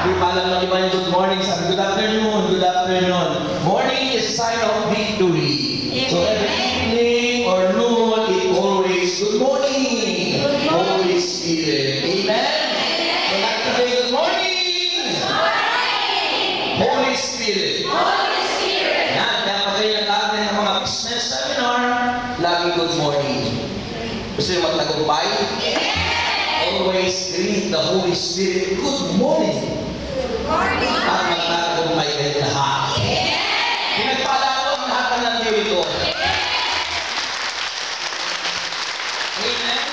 Di pa alam ng iba yung good morning. Sabi, good afternoon, good afternoon. Morning is sign of victory. So every evening or noon, it always good morning. Holy Spirit. Amen? So like today, good morning. Holy Spirit. Yan, kaya pagkain natin ng mga business seminar, lagi good morning. Gusto nyo magtagumpay? Always greet the Holy Spirit, good morning. At magtagumpay kayo lahat. Pinagpala ko ang lahat ng nandito. Amen?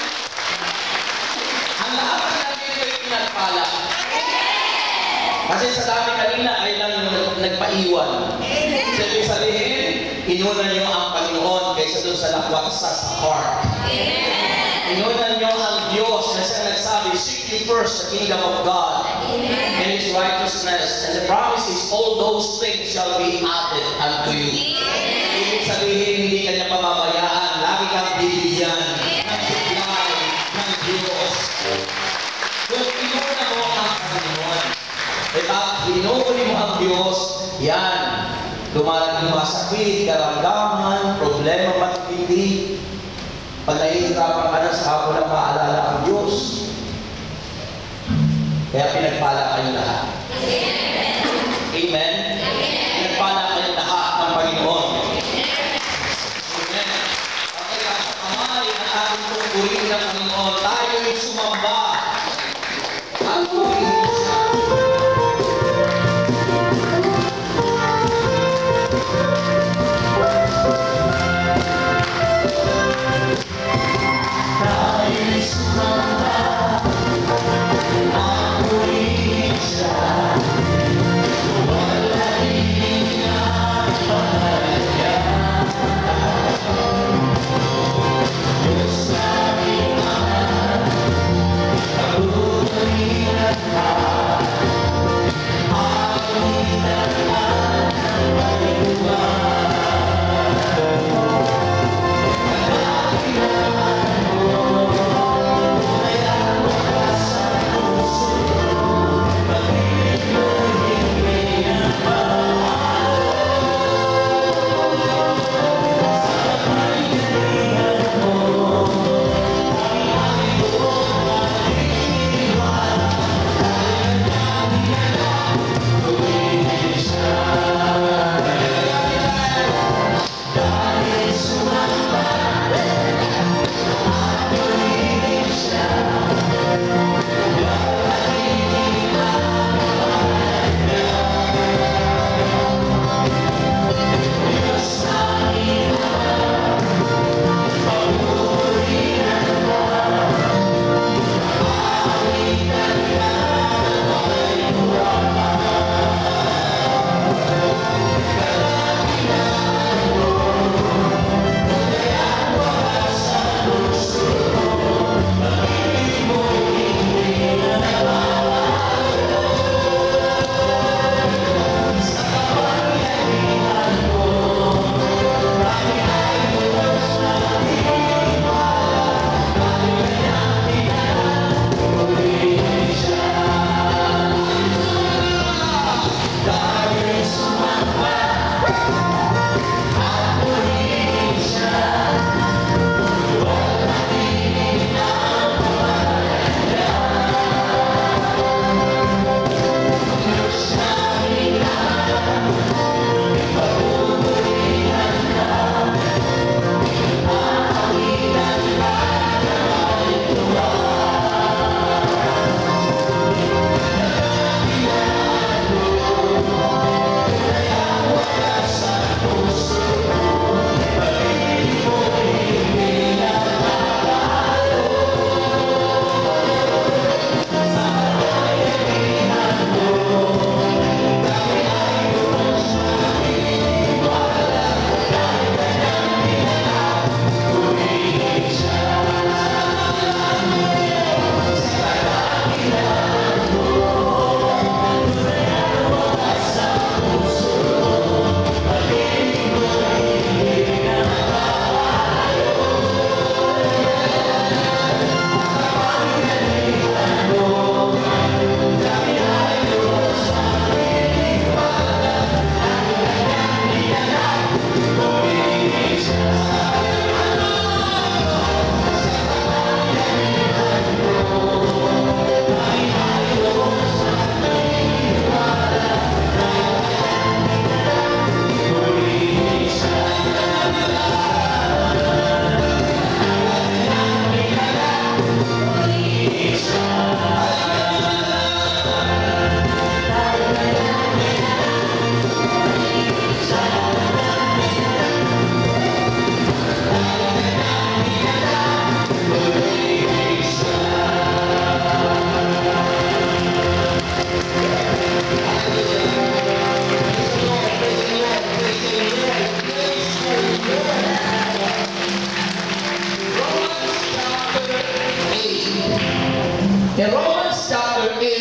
Ang lahat ng nandito ay pinagpala. Kasi sa dami kanina ay lang nagpaiwan. Sabi sabihin, inunan niyo ang Panginoon kaysa doon sa nakwaksa sa heart. Inunan niyo ang Diyos na siya nagsabi, seek ye first the kingdom of God and His righteousness. And the promise is, all those things shall be added unto you. Ibig sabihin, hindi ka niya pababayaan. Lagi kang bibigyan ng supply ng Diyos. Kung inunan mo ang Panginoon, at pinuli mo ang Diyos, yan. Dumarating mga sakit, karamdaman, problema matindi. Pag nahihirapan ka na sa hapon na maalala ang Diyos. Kaya pinagpala kayo lahat. Amen? Pinagpala kayo lahat ng Panginoon. Amen? Kaya sa kamay at ating tungkulin ng Panginoon, tayo'y sumamba. At purihin siya. Tayo'y sumamba, at purihin siya.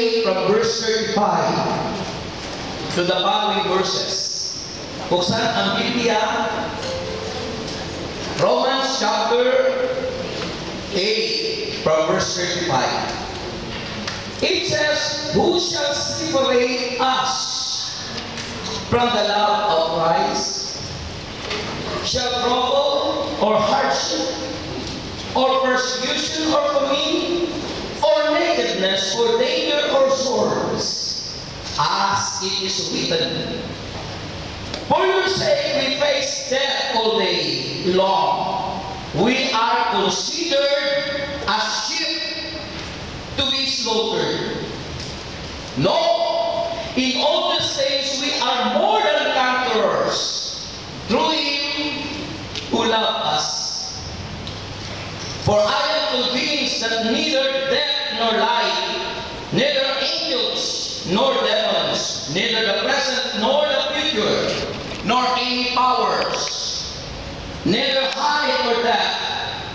8 from verse 35 to the following verses. Buksan ang Biblia, Romans chapter 8 from verse 35. It says, who shall separate us from the love of Christ? Shall trouble or hardship or persecution or famine or nakedness or danger or swords? As it is written, for your sake we face death all day long. We are considered as sheep to be slaughtered. No, in all these things we are more than conquerors through Him who loved us. For I am convinced that neither death nor life, neither angels nor demons, neither the present nor the future, nor any powers, neither height nor depth,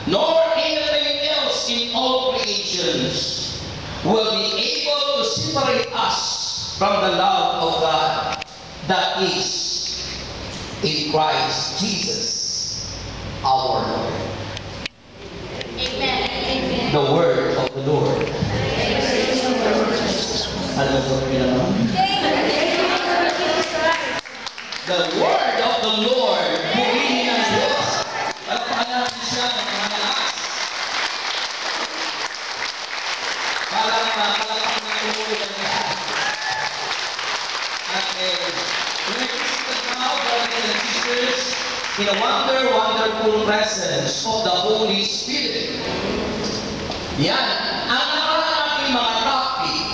nor anything else in all creations will be able to separate us from the love of God that is in Christ Jesus our Lord. Amen. Amen. The word of the Lord. Ano po naman? The word of the Lord. Purihin ng Diyos. Pagpahalaan siya ng malakas. Parang palapak ng tumulan niya. At we're visited now, brothers and sisters, in a wonderful presence of the Holy Spirit. Yan. Ang nakaraan natin mga topic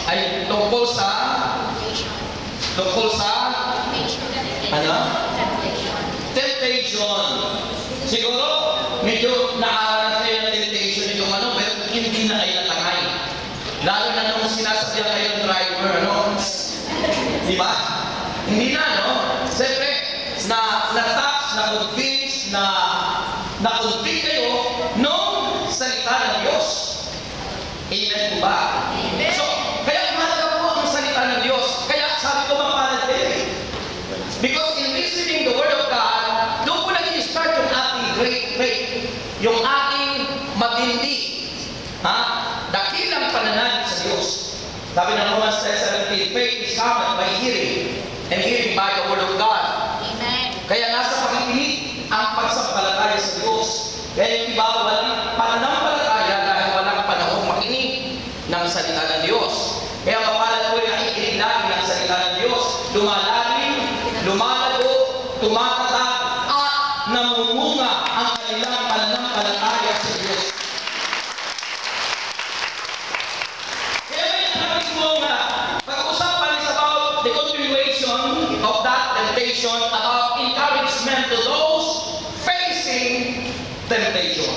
ay tungkol sa ano? Temptation. Siguro, medyo nakakaroon kayo ng temptation itong ano, pero hindi na kayo natangay. Lalo na nung sinasabihan kayo ng driver, ano? Di ba? Hindi na, no? Siyempre, na-touch, na-convince, na-convict kayo nung salita ng Diyos. Amen po ba? Amen. So, kaya mahalaga po ang salita ng Diyos. Kaya sabi ko mapalad din. Because in listening the Word of God, doon po nag-i-start yung ating great faith. Yung ating matindi. Dakilang pananalig sa Diyos. Sabi ng Romans 10:17, faith is cometh by hearing, and hearing by the Word of God. Amen. Kaya nasa pakikinig ang pagsampalataya sa Diyos. Kaya yung iba walang pananampalataya dahil walang panahong makinig ng salita ng Diyos. Kaya mapalad po yung nakikinig lagi ng salita ng Diyos. Lumalalim, lumalago, tumatatag, at namumunga ang kanilang pananampalataya sa Diyos. Kaya may nakabig mo nga, pag-usapan is about the continuation of that temptation, about encouragement to those facing temptation.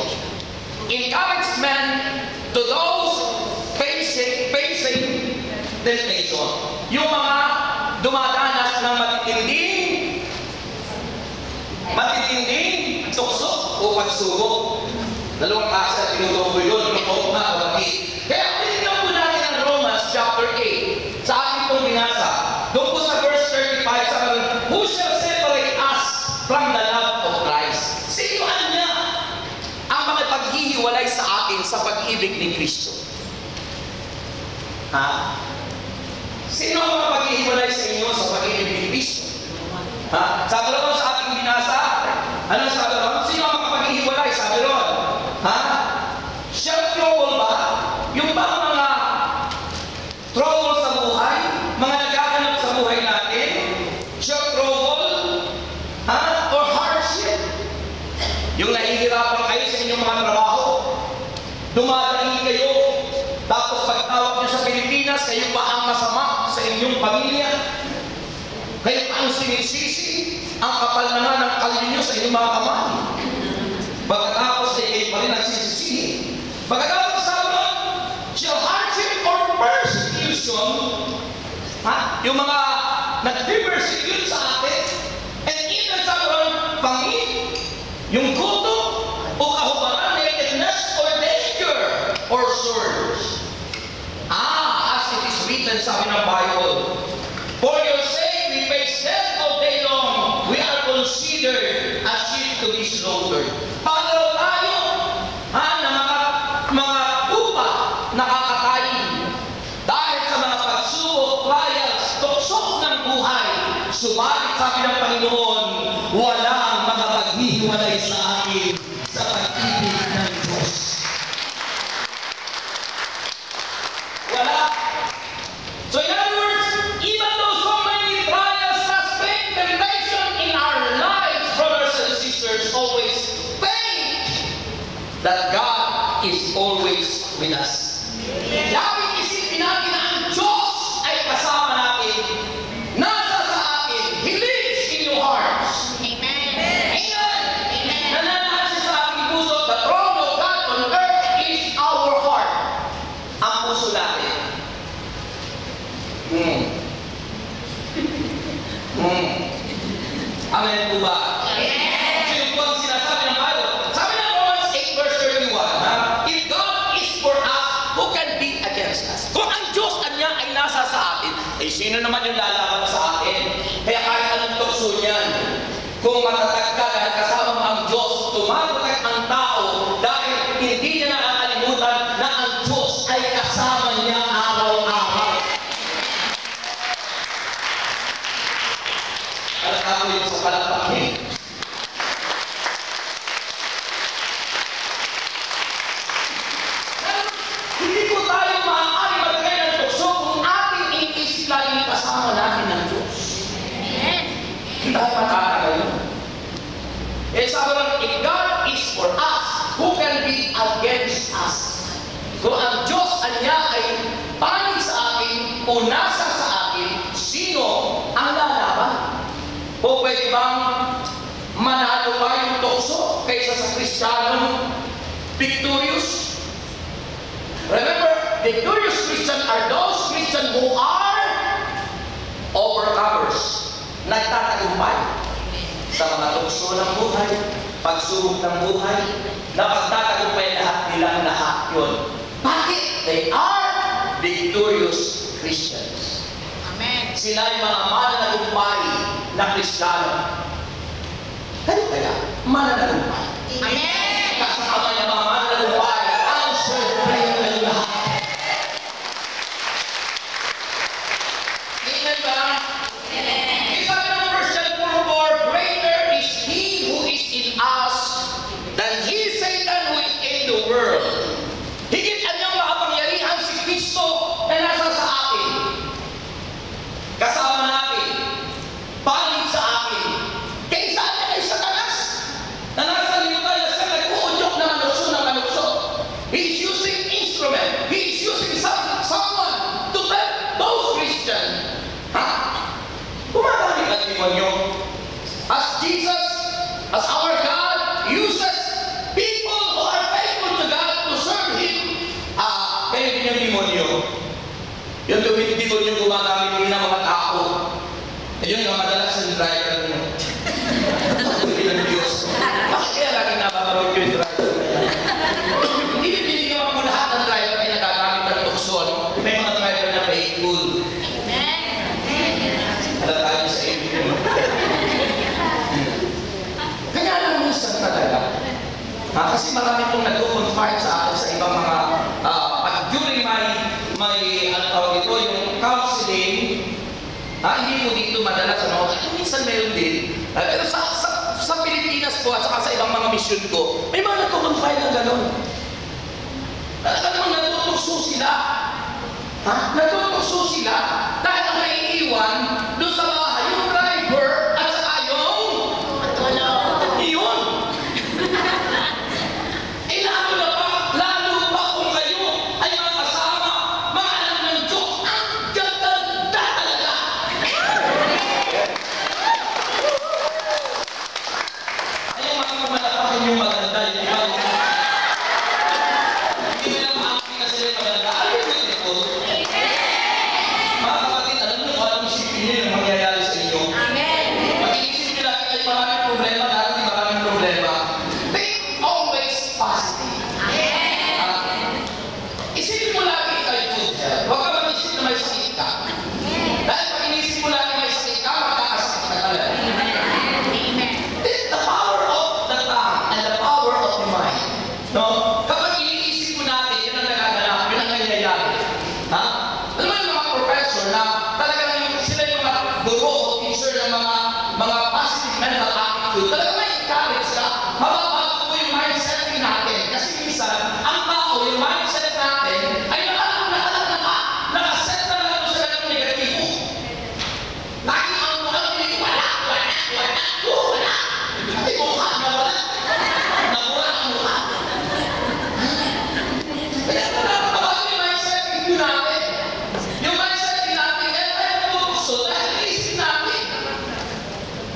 Encouragement to those facing temptation. Yung mga dumadanas ng matitinding tukso o pagsubok. Dalawang klase at tinutukoy yun, lupok na o bakit. Kaya pinignan po natin ang Romans chapter 8 sa ating pong binasa. Doon po sa verse 35, sabi, who shall separate us from the love of Christ? Sinuan niya ang makipaghihiwalay sa atin sa pag-ibig ni Kristo? Sino ang makipaghihiwalay sa inyo sa pag-ibig ni Kristo? Sabi ron sa ating binasa, ano sabi ron? Sino ang makipaghihiwalay? Sabi ron, shall trouble ba? Yung bang mga trouble sa buhay, mga nagkakanap sa buhay natin, shall trouble, or hardship? Yung nahihirapan kayo sa inyong mga trabaho, dumadaan kayo, tapos pagtawag niyo sa Pilipinas, kayo pa ang masama sa inyong pamilya, kayo pa ang sinisisi, ang kapal naman ng kalyo niyo sa inyong mga kamay. Pagkatapos kayo pa rin nagsisisi. Pagkatapos sa ulan, shall hardship or persecution, yung mga nag-persecute sa atin, and even sa ulan, pangin, yung gutom, o kahubaran, nakedness, or danger, or swords. As 18, sabi ng Bible, "For your sake we face death all day long. We are considered as sheep to be slaughtered." Paano tayo? Na mga tupa nakakatayin dahil sa mga pagsubok, trials, tuksok ng buhay. Subalit sabi ng Panginoon, walang makapaghihiwalay sa akin sa pag-ibig ng Diyos. Wala. So in other words, even though so many trials, suspect, temptation in our lives, brothers and sisters, always think that God is always with us. Laging isipin natin na ang Diyos ay kasama natin. Nasa sa atin. He lives in your hearts. Amen. Amen. Nananahan siya sa ating puso. The throne of God on earth is our heart. Ang puso natin. Amen po ba? Yes. So yung po ang sinasabi ng Bible. Sabi ng Romans 8 verse 31, if God is for us, who can be against us? Kung ang Diyos niya ay nasa sa atin, eh sino naman yung lalaban sa atin? Kaya kahit anong tukso niyan, kung matatag ka dahil kasama mo ang Diyos, tumatatag ang tao dahil hindi niya nakakalimutan na ang Diyos ay kasama niya araw-araw. Alam ako yun sa palakpakin. Hindi po tayo maaari maglagay ng tukso kung ating iniisip lagi kasama natin ng Diyos. Hindi tayo matatagal yun. Eh sabi lang, if God is for us, who can be against us? Kung ang Diyos niya ay panig sa akin o nasa sa akin, sino ang lalaban? O pwede bang manalo pa yung tukso kaysa sa Kristiyanong victorious? Remember, victorious Christians are those Christians who are overcomers. Nagtatagumpay sa mga tukso ng buhay, pagsubok ng buhay, na pagtatagumpay lahat yun. Bakit? They are victorious Christians. Amen. Sila ay mga mananagumpay na Kristiyano. Kaya, mananagumpay. Amen. Kasama niya mga mananagumpay. Ang siyempre ang lahat. Amen ba? Amen. Sabi ng Christian for greater is He who is in us than he Satan who is in the world. Higit anyang makapangyarihan si Kristo na nasa sa atin. Kasama natin. Panig sa akin. Kaysa ay Satanas. Na nasa limutan na siya nag-uudyok na manukso. He is using instrument. He is using someone to tell those Christians. Kumagamit ang demonyo. As Jesus, as our God, uses people who are faithful to God to serve Him. Kaya din yung demonyo. Yung demonyo gumagamit din ng mga tao. Ayun nga, madalas yung driver nyo. Hindi ng Diyos. Bakit kaya laging nababarod yung driver na yan? Hindi binigyan mo lahat ng driver ay nagagamit ng tukso. May mga driver na faithful. Alam tayo sa iyo. Kaya lang minsan talaga. Kasi marami pong nag-confide sa akin sa ibang mga during may ano tawag ito, yung counseling. Hindi po dito madalas, minsan meron din. Pero sa Pilipinas po at saka sa ibang mga mission ko, may mga nagko-confide na gano'n. Talaga namang natutukso sila. Natutukso sila dahil ang naiiwan doon sa bahay, yung driver at saka yung iyon. Lalo pa kung kayo ay mga kasama, mga anak ng Diyos, ang ganda talaga. Ayaw makapagmalapakin yung maganda, yung ibang hindi nila maamin na sila maganda. Ayaw mo ito. supervisor na talagang sila yung mga guro o teacher ng mga positive mental attitude, talagang may encourage ka, mababago mo yung mindset natin. Kasi minsan, ang tao, yung mindset natin, ay nakaset na lang sa ganun negatibo. Lagi ang wala. Ay, mukha na wala. Nawala ang mukha. Kaya nababago yung mindset natin. Yung mindset natin, kaya tayo natutukso dahil iisip natin.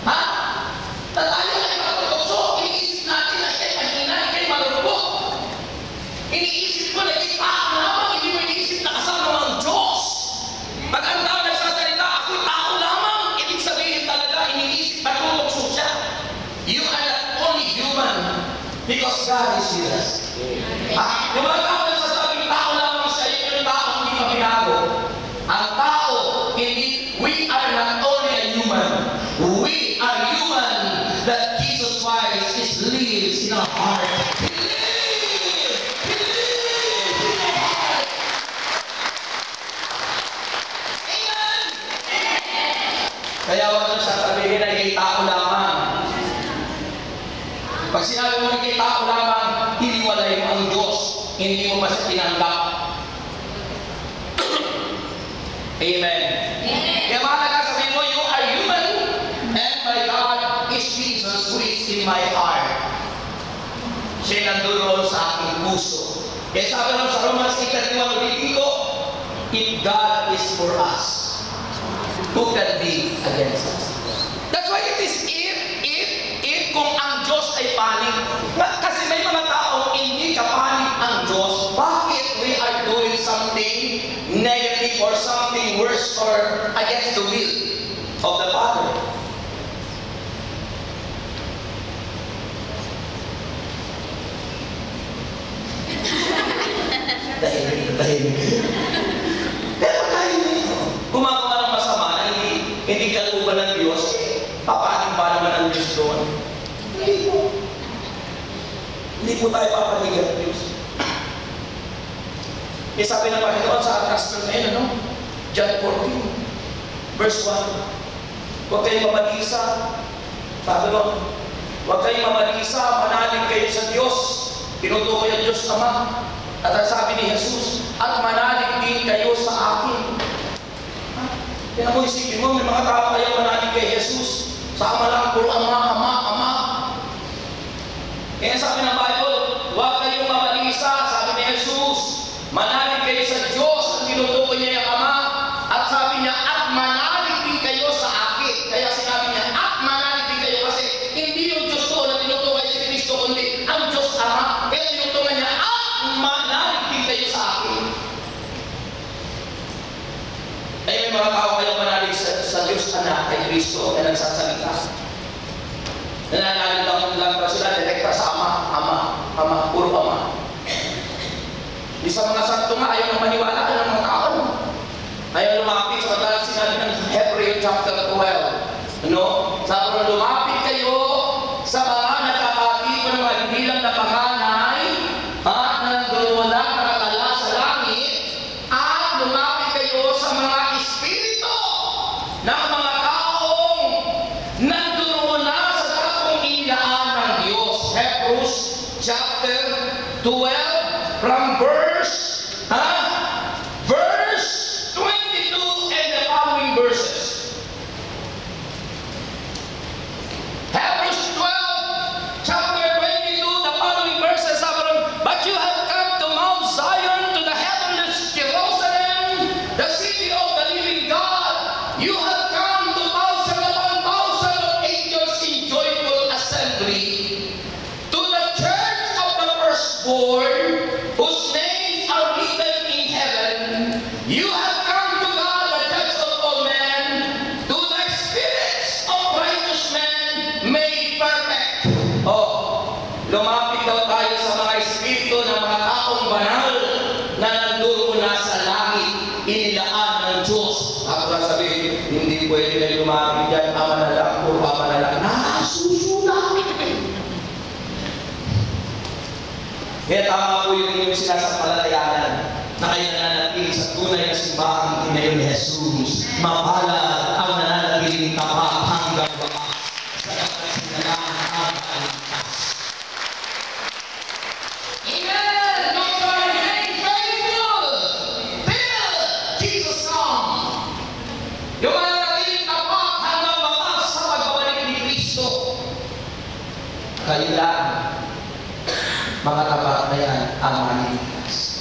Ha? Na tayo ay matutukso, iniisip natin na ikay mahina, ikay malulubog. Iniisip ko na tao lamang, hindi mo iniisip na kasama mo ang Diyos. Pag ang tao nagsasalita, ako'y tao lamang, ibig sabihin talaga, iniisip matutokso siya. You are not only human because God is with us. Yung mga tao nagsasabing tao lamang siya, yun yung tao hindi mabinago. Ang tao, hindi, we are not only a human, we are human that Jesus Christ lives in our heart. Kaya wag mo sasabihin na ikay tao lamang. Pag sinabi mo ikay tao lamang, hiniwalay mo ang Diyos. Hindi mo pa siya tinanggap. Amen. Kaya mahalaga sabihin mo, you are human and my God is Jesus who is in my heart. Siya nandoon sa aking puso. Kaya sabi naman sa Romans 8:31, ulitin ko, if God is for us, who can be against us? That's why it is if kung ang Diyos ay panig. Kasi may mga taong hindi kapanig ang Diyos. Bakit we are doing something negative or something worse or against the will of the Father? Tahimik. Pero tayo nito, gumagawa ng masama na hindi kalooban ng Diyos, papanin ba naman ang Diyos doon? Hindi po tayo papaligyan ng Diyos. Kaya sabi ng Panginoon sa gospel na yun, John 14, verse 1, huwag kayong mabalisa. Sabi mo, huwag kayong mabalisa, manalig kayo sa Diyos. Tinutukoy ang Diyos Ama. At ang sabi ni Jesus, at manalig din kayo sa akin. Kaya mo isipin mo, may mga tao kayo manalig kay Jesus. Sa Ama lang, puro Ama. Kaya sabi ng Bible, huwag kayong mabalisa, sabi ni Jesus, manalig kayo sa Diyos, ang tinutukoy niya yung Ama. At sabi niya, at manalig din kayo sa akin. Kaya sinabi niya, at manalig din kayo kasi hindi yung Diyos ko na tinutukoy si Kristo, kundi ang Diyos Ama. Kaya tinutukoy niya, at manalig din kayo sa akin. Ay may mga tao kayong manalig sa Diyos Anak kay Kristo na nagsasalita. Nananalig lang ba sila, direkta sa Ama, puro Ama. Di sa mga santo nga, ayaw nang maniwala ng mga tao. Ayaw lumapit sa madalang sinabi ng Hebrew chapter 12. Sabi na lumapit kayo sa mga nakakatipan ng mga hindilang na panganay, na nandun na nakatala sa langit, at lumapit kayo sa mga espiritu ng mga taong nandun na sa dakong inaan ng Diyos. Hebrews chapter 12 from verse 22 and the following verses. Hebrews 12 chapter 22, the following verses are, but you have come to Mount Zion, to the heavenly Jerusalem, the city of the living God. You have come to thousands upon thousands of angels in joyful assembly, to the church of the firstborn, whose names are written in heaven. You have come to God, the judge of all men, to the spirits of righteous men made perfect. Lumapit daw tayo sa mga espiritu ng mga taong banal na nanduro na sa langit, inilaan ng Diyos. Ako lang sabihin, hindi pwede na lumapit dyan, Ama na lang, puro Ama na lang. Nasusunod! Kaya tama po yung sinasampalatayanan na kayo nananatili sa tunay tunay na simbahang tinayo ni Jesus. Mapalad ang nananatiling tapat hanggang wakas sa kasinalahan ang kaligtas. Amen! Lord, our name faithful! Fill Jesus song! Yung mananatiling tapat hanggang wakas sa pagbabalik ni Kristo. Kailangan mga tapat na yan ang maniligtas.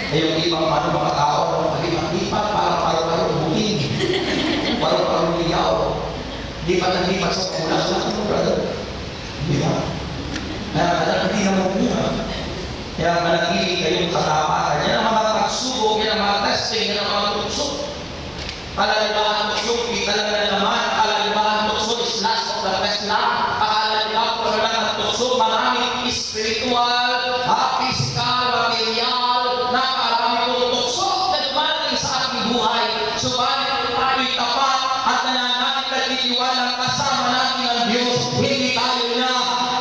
Yung ibang mga tao, lipat-lipat, parang bukid. Parang liyaw. Lipat sa pulas lang, brother. Di ba? Kaya hindi naman muna. Kaya manatili kayong katapatan. Yan ang mga pagsubok, yan ang mga testing, yan ang mga tuksok. Kalalibahan tuksok, di talaga naman. Kalalibahan tuksok is last of the best lang. Kalalibahan tuksok, kalalibahan tuksok, maraming spiritual, physical, material, subalit tayo'y tapat at nananalig at titiwalang kasama natin ang Diyos. Hindi tayo na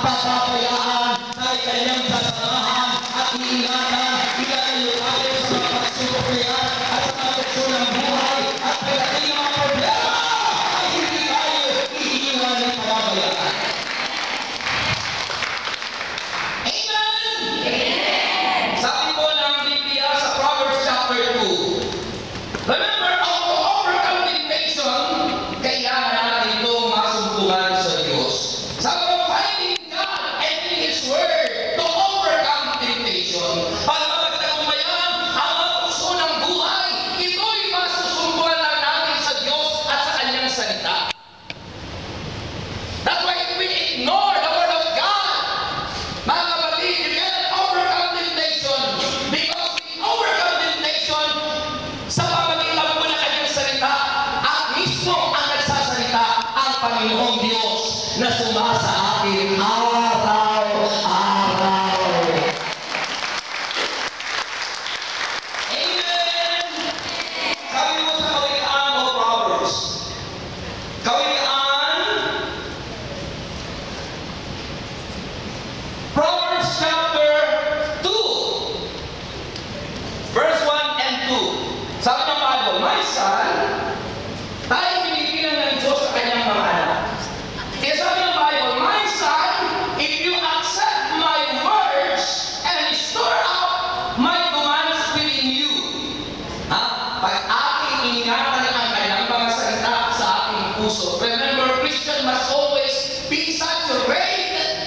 papabayaan dahil kanyang sasamahan at iingatan. Ilalayo tayo sa mga pagsubok na yan at sa mga tukso ng buhay at pagdating ang mga problema ay hindi tayo iiwan ng papabayaan. Amen! Sabi po ng Biblia sa Proverbs chapter 2, remember, to overcome temptation, kailangan natin itong masumpungan sa Diyos. Sabi ng finding God and in His Word to overcome temptation. Para mapagtagumpayan ang mga puso ng buhay, ito'y masusumpungan lang natin sa Diyos at sa Kanyang salita. That's why if we ignore the Word of God, mga kapatid, you cannot overcome temptation because we overcome temptation sa pamamagitan po ng Kanyang salita at mismo ang nagsasalita ang Panginoong Diyos na sumasa atin araw-araw. Amen! Sabi mo sa Kawikaan o Proverbs, Proverbs chapter 2, verse 1 and 2. Sabi ng Bible, my son, tayo pinipilang ng Diyos sa kanyang mga anak. Kaya sabi ng Bible, my son, if you accept my words and store up my commands within you. Pag aking ingatan ang kanyang mga salita sa aking puso. Remember, Christian must always be saturated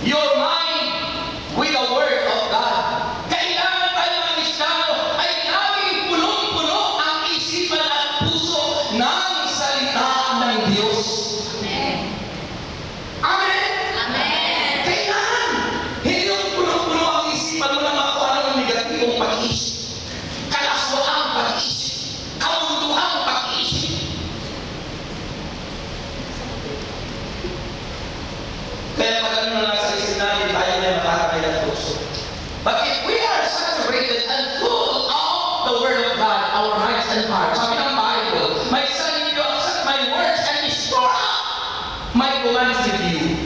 your mind with the Word of God. Kailangan tayo mga Kristiyano ay laging punong-puno ang isipan at puso ng salita ng Diyos. Amen. Amen? Amen. Kailangan. Hindi yung punong-puno ang isipan mo na makuha ng negatibong pag-isip. Kalaswaang pag-isip. Kamunduang pag-isip. Kaya pag ano na sa isip natin, tayo na makakaya ng puso. But if we are saturated and full of the Word of God, our minds and hearts, sabi ng Bible, my son, if you accept my words and store up my commands with you,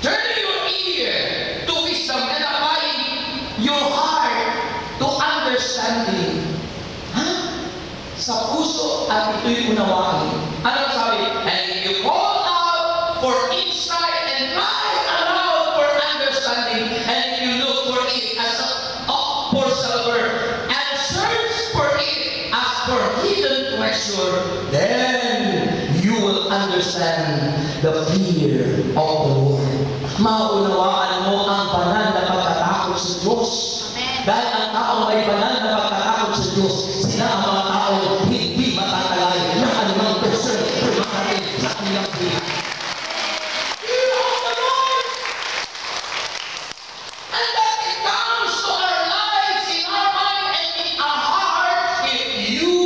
turn your ear to wisdom and apply your heart to understanding. Sa puso at ito'y unawain. Ano sabi? And if you call out for insight and cry aloud for understanding, and if you look for it as for silver and search for it as for hidden treasure, then you will understand the fear of the Lord. Maunawaan mo ang banal na pagkatakot sa Diyos. Dahil ang taong may banal na pagkatakot sa Diyos, sila ang mga taong hindi matatalay ng anumang person kumakain sa kanilang buhay. Fear of the Lord! And that it comes to our lives, in our mind, and in our heart, if you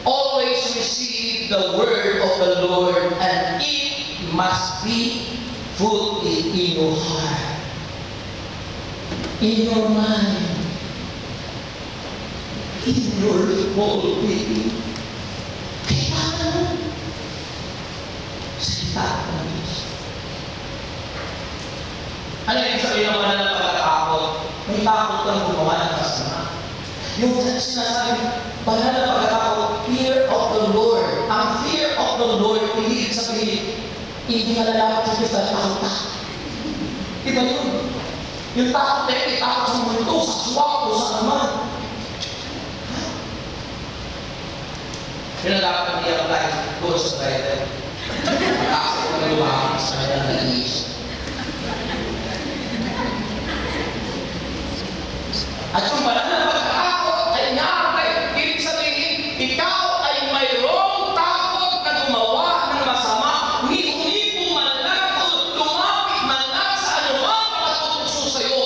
always receive the Word of the Lord, and it must be fully in your heart. In your mind, in your whole being. Kailangan salita ng Diyos. Ano yung sabihin ng mga ng pagkatakot? may takot kang gumawa ng masama. Yung sinasabi, banal na pagkakao, fear of the Lord. Ang fear of the Lord, hindi sabihin, hindi nalalapit sa Diyos dahil takot ka. Iba yun. Yung takot na yun, takot sa mundo, sa swak o sa naman. Yun ang dapat hindi ako tayo doon sa tayo. Takot ko na lumakas sa kanya na nag-iis. At yung banal na pagkakao ay nyakay, ibig sabihin, ikaw ay mayroong takot na gumawa ng masama, hindi mo man lang o lumapit man lang sa anumang nakatutuso sa'yo.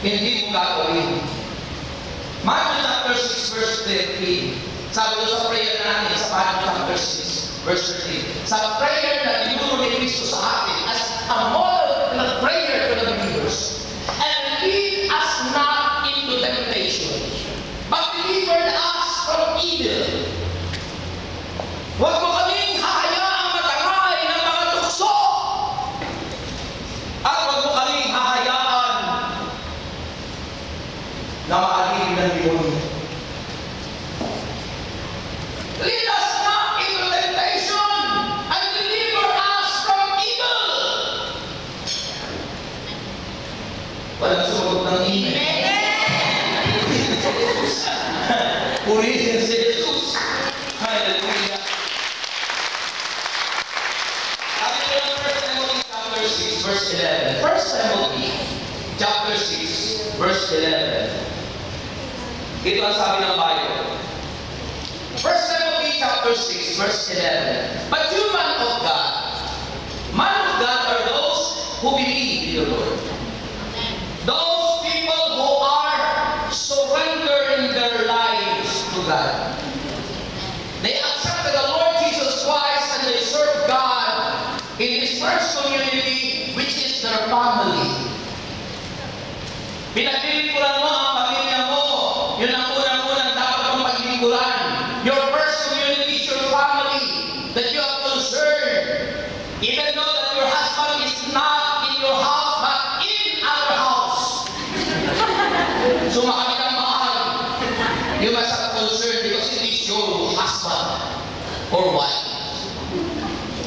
Hindi mo gagawin. Matthew chapter 6 verse 13. Sabi ko sa prayer natin sa Matthew chapter 6 verse 13. Sa prayer na tinuro ni Cristo sa atin as a model na prayer to the believers. Lead us not into temptation, but deliver us from evil. Huwag mo kaming hahayaang matangay ng mga tukso, at huwag mo kaming hahayaan na maalin ng demonyo. Lead us not into temptation, and deliver us from evil. Walang sumagot ng email. Purihin si Jesus. Hallelujah. Sabi ko ng 1 Timothy chapter 6 verse 11. 1 Timothy chapter 6 verse 11. Ito ang sabi ng Bible. 1 Timothy chapter 6 verse 11. But you man of God are those who believe in the Lord. Those people who are surrendering their lives to God. They accepted the Lord Jesus Christ and they serve God in His first community, which is their family. Pinaglilingkuran mo ang pamilya mo. Yun ang unang-unang dapat mong paglilingkuran. Your first community is your family that you have concerned. Even though that your husband is not in your house, but in our house. Sumakit ang mahal. You must have concern because it is your husband or wife.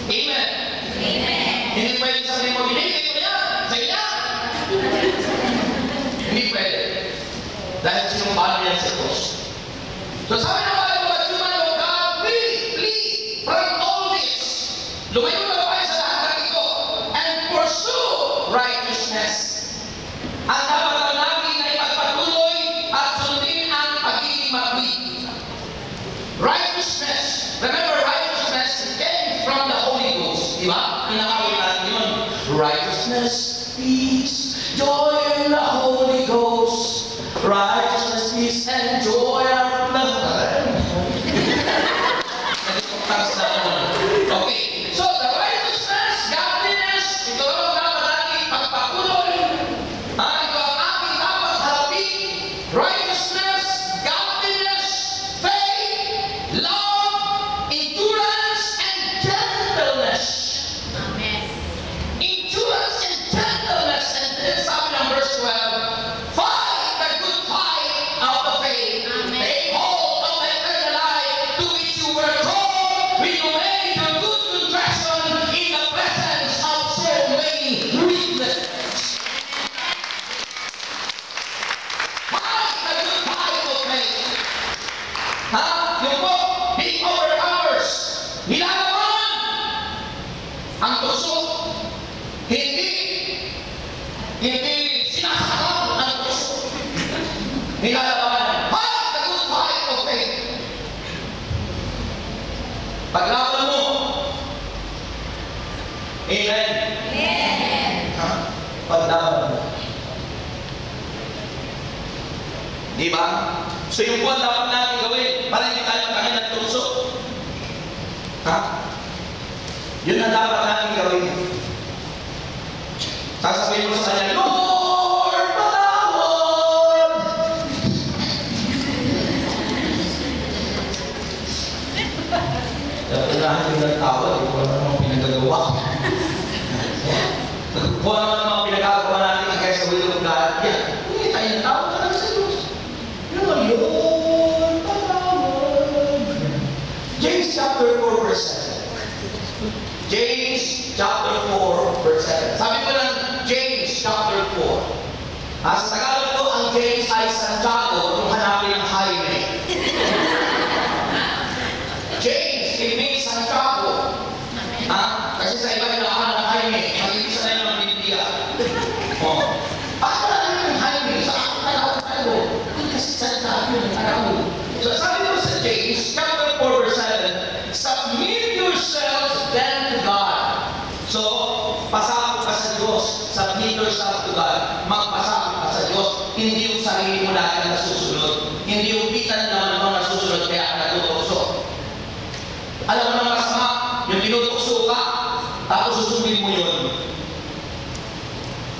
Amen? Amen. Hindi pwede sabihin mo, binigay ko yan. Sige na. Hindi pwede. Dahil sinumpaan niya sa Diyos. So sabi na ba, but you man of God, flee from all this. Lumayo na tayo sa lahat ng ito and pursue righteousness. Ang dapat natin ay pagpatuloy at sundin ang pagiging matuwid. Righteousness. Remember, righteousness came from the Holy Ghost. Diba? Ang nakawin natin yun. Righteousness, peace, joy in the Holy Ghost. Righteousness, peace, and joy are the okay. So, the righteousness, godliness, ito ang dapat natin pagpatuloy. Ito ang ating dapat harapin. Righteousness, godliness, faith, love, endurance, and gentleness. Amen. Endurance and gentleness. And then sabi ng verse 12, fight the good fight of the faith. Amen. Take hold of the eternal life to which you were called when you made your good confession in the presence of so many witnesses. Fight the good fight of faith. Yung po, being overcomers. Nilalaman ang tuso. Hindi sinasakal ang tuso. Nilalaman. Fight the good fight of faith. Paglaban mo. Amen. Amen. Paglaban mo. Di ba? So yung buwan dapat natin gawin para hindi tayo magkakain ng tukso. Yun ang dapat natin gawin. Sasabihin mo sa kanya, Lord, patawad! Dapat natin yung nagtawad, hindi ko naman mga pinagagawa. Kung ano naman mga pinagagawa natin, Sa Tagalog po, ang James ay Santiago, kung hanapin ang highway. James, it means Santiago. Kasi sa iba kailangan ng highway. Mag-ibig sa ng Biblia. Bakit wala namin yung highway? Sa ako tayo. Kasi Santiago yung Tagalog. So sabi mo sa James, chapter 4, verse 7, submit yourselves then to God. So, pasako ka sa Diyos. Submit yourself to God. Magpasako ka sa Diyos. Hindi yung sarili mo lagi na nasusunod. Hindi yung bitan naman mo nasusunod kaya ka natutukso. Alam mo naman masama, yung tinutukso ka, tapos susundin mo yun.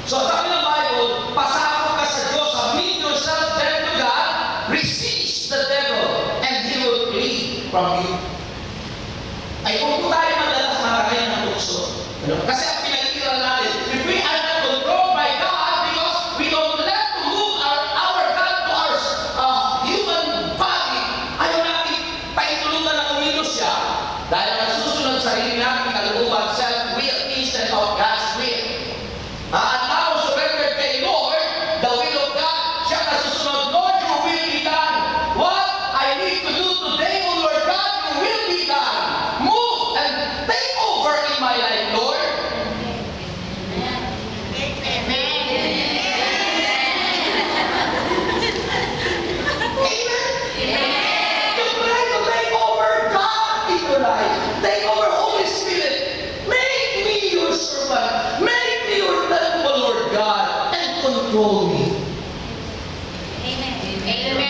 So, sabi ng Bible, pasako ka sa Diyos. Submit yourself then to God. Resist the devil and he will flee from you. Ay kung po tayo madalas makakaya ng tukso. Kasi ang pinag-iral natin, if we are not controlled by God because we don't let to move our God to our human body, ayaw natin paitulutan na kumilos siya dahil ang susunod sa sarili natin kalooban, self-will instead of God's will. At now, surrender kay Lord, the will of God, siya na susunod, Lord, your will be done. What I need to do today, O Lord God, your will be done. Move and take over in my life, Lord. Take over, Holy Spirit. Make me your servant. Make me your temple, Lord God, and control me. Amen. Amen.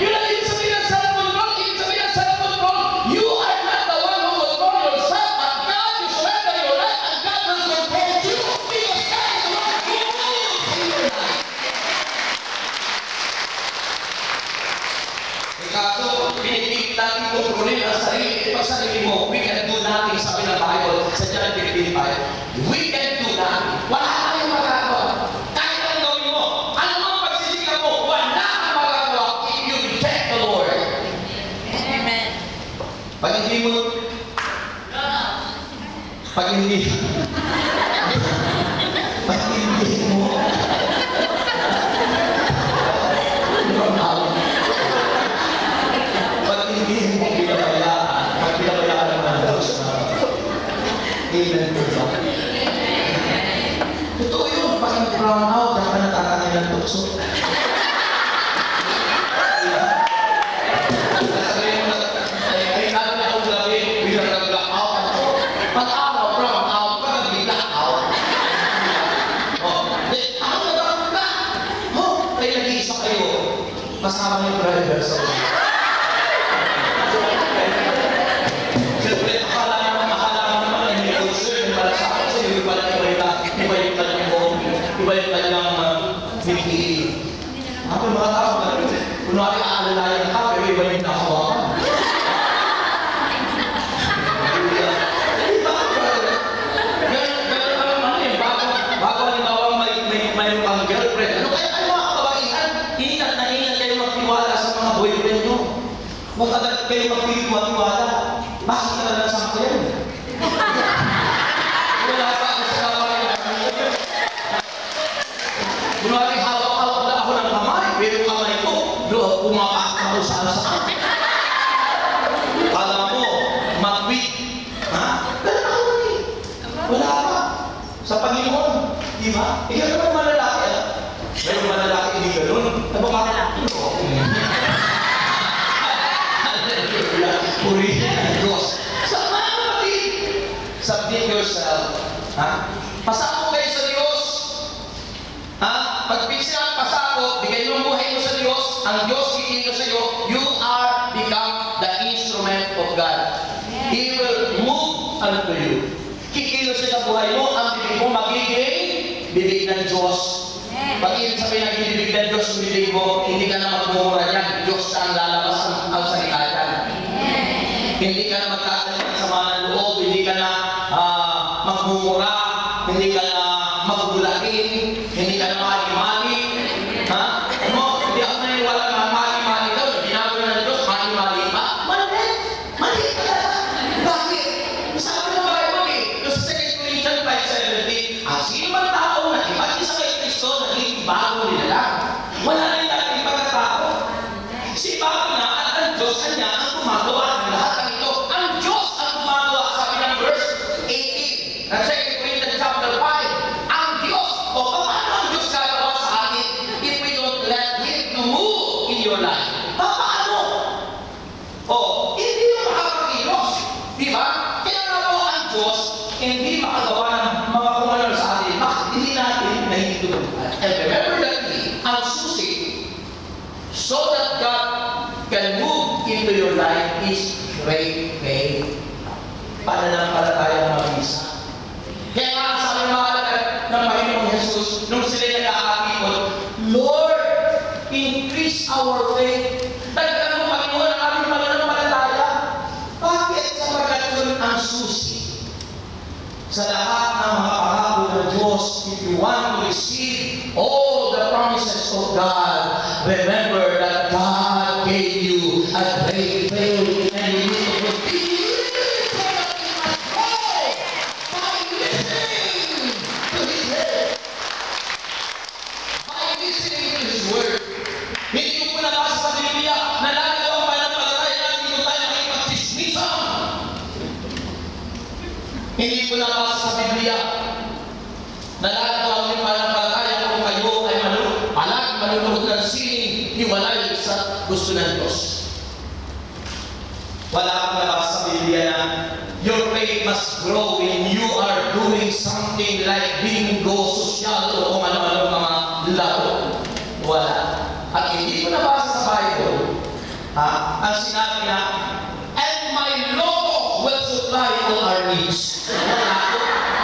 Yun ang ibig sabihin ng self-control. Ibig sabihin ng self-control, you are not the one who control yourself, but God, you surrender your life, and God will control you. Because God is the one who rules in your life. Kaso, pinipilit natin kontrolin ang sarili. Pag sarili mo, we can do nothing, sabi ng Bible sa John 15:5. We can do nothing. Wala tayong magagawa. Kahit ang gawin mo, ano ang pagsisika mo, wala kang magagawa if you reject the Lord. Amen. Pag hindi mo, pag hindi mo, hindi mo pinabayaan, pag pinabayaan mo ng Diyos na amen po ba? Totoo yun, pag brown out, dapat natatangay ng tukso. Sasabihin mo na, ay natin na akong gabi, bilang nag-black out ako. Pag araw, brown out, pag nag-black out. Ako nagkakaroon ka. Kayo nag-iisa kayo. Masama yung driver sa mga. Iba yung kanyang pinipili. Ako yung mga tao na rin. Kunwari aalalayan ka, pero iba yung nakawakan. Ganun ano yun, bago halimbawa may pang girlfriend. Ano kaya mga kababaihan? Ingat na ingat kayo magtiwala sa mga boyfriend nyo. Huwag agad kayo magtiwala. Bakit ka na lang sa yan? Wala pa ako sa kamay. Kunwari, hawak-hawak na ako ng kamay, pero kamay ko, pumakas ako saan. Kala mo, mag-quit. Ganun ako rin. Wala pa. Sa Panginoon. Di ba? Ikaw naman malalaki. Mayroon malalaki, hindi ganun. Nababakalaki. Hallelujah. Purihin ang Diyos. Sa mga kapatid, submit yourself. Pasako kayo sa Diyos. Pag pinsinan, pasako, bigay mo ang buhay mo sa Diyos, ang Diyos kikilo sa iyo, you are become the instrument of God. He will move unto you. Kikilo sa buhay mo, ang bibig mo magiging bibig ng Diyos. Pag ibig sabihin ng bibig ng Diyos, bibig mo, hindi ka na magmumura niyan. Diyos ang lalabas ang salita niyan. Hindi ka na magtatanim ng sama ng loob, hindi ka na magmumura, hindi ka na magbulakin, hindi ka na mali-mali. Hindi ako naniwala na mali-mali daw. Ginagawa ng Diyos, mali-mali pa. Mali! Mali ka na! Bakit? Sabi ng Bible yung sa 2 Corinthians 5:17, ang sino man tao your life. Paano? O, hindi mo makakakilos. Di ba? Kaya nga po ang Diyos, hindi makagawa ng mga kumagal sa atin. Bakit hindi natin nahihintulutan? And remember that ang susi, so that God can move into your life is great faith. Pananampalatayang mabisa. Kaya nga sabi mga alagad ng Panginoong Jesus, nung sila nag-aakipon, Lord, increase our faith. Dagdagan mo, Panginoon, ang aming pananampalataya. Bakit? Sapagkat yun ang susi sa lahat ng mga pangako ng Diyos. If you want to receive all the promises of God, remember that God gave you a great faith, and you need to continue by listening to His word. By listening to His word. Hindi ko nabasa sa Biblia na lagi ang pananampalataya natin dito tayo nakipagchismisan. Hindi ko nabasa sa Biblia na lagi ang pananampalataya kung kayo ay palagi manunod ng sining hiwalay sa gusto ng Diyos. Wala akong nabasa sa Biblia na your faith must grow when you are doing something like bingo, sosyal, o kung ano-ano mga laro. Wala. At hindi ko nabasa sa Bible, ang sinabi na, and my Lord will supply all our needs.